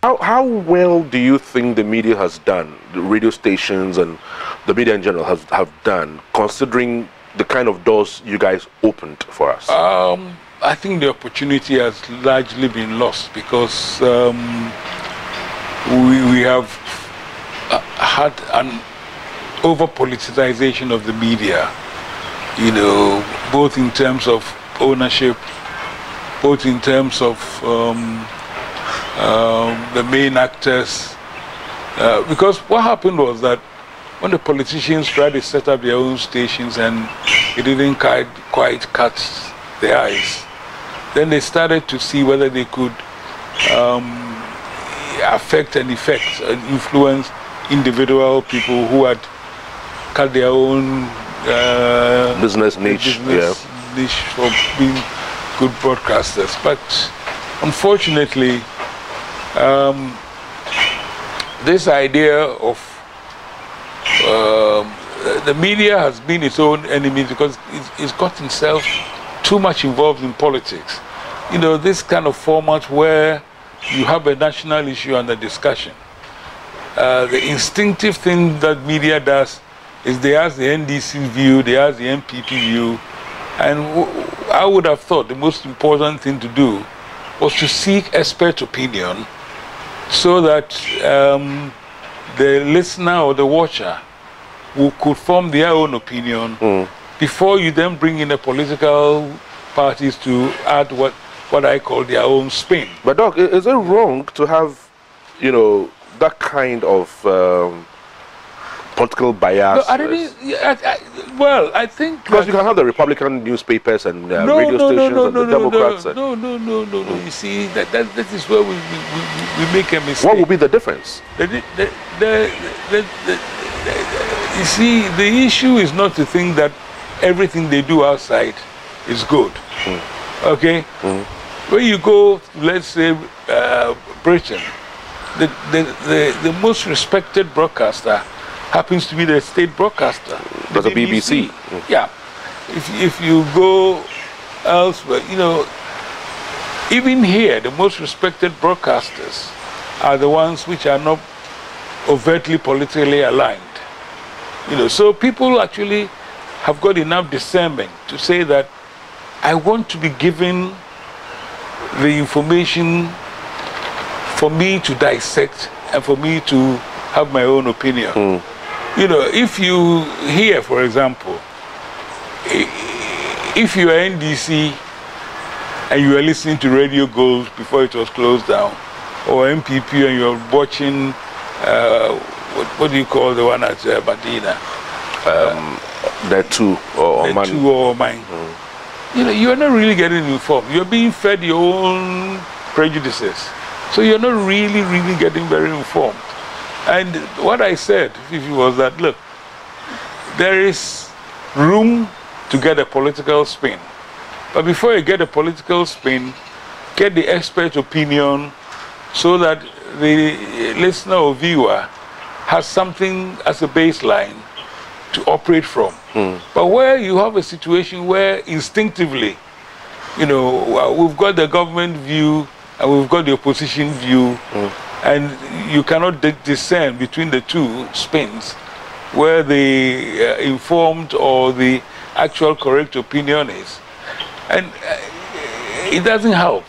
How well do you think the media has done, the radio stations and the media in general have done, considering the kind of doors you guys opened for us? I think the opportunity has largely been lost because we have had an over-politicization of the media, you know, both in terms of ownership, both in terms of the main actors. Because what happened was that when the politicians tried to set up their own stations and it didn't quite catch their eyes, then they started to see whether they could affect and influence individual people who had cut their own business niche for being good broadcasters. But unfortunately, this idea of the media has been its own enemy because it's got itself too much involved in politics. You know, this kind of format where you have a national issue under discussion. The instinctive thing that media does is they ask the NDC view, they ask the MPP view, and I would have thought the most important thing to do was to seek expert opinion so that the listener or the watcher could form their own opinion before you then bring in the political parties to add what I call their own spin. But Doc, is it wrong to have, you know, that kind of political bias? Well, I think... Because you can have the Republican newspapers and radio stations and the Democrats. No. You see, that is where we make a mistake. What would be the difference? You see, the issue is not to think that everything they do outside is good. Okay? When you go, let's say, Britain, the most respected broadcaster happens to be the state broadcaster. That's a BBC. Yeah. If you go elsewhere, you know, even here, the most respected broadcasters are the ones which are not overtly politically aligned. You know, so people actually have got enough discernment to say that I want to be given the information for me to dissect and for me to have my own opinion. You know, if you hear, for example, if you are NDC and you are listening to Radio Gold before it was closed down, or MPP and you're watching, what do you call the one at Badina? Net2 or Net2 or mine. You know, you're not really getting informed. You're being fed your own prejudices. So you're not really getting very informed. And what I said, Fiifi, was that, look, there is room to get a political spin. But before you get a political spin, get the expert opinion so that the listener or viewer has something as a baseline to operate from. But where you have a situation where instinctively, you know, we've got the government view and we've got the opposition view, and you cannot discern between the two spins where the informed or the actual correct opinion is. And it doesn't help.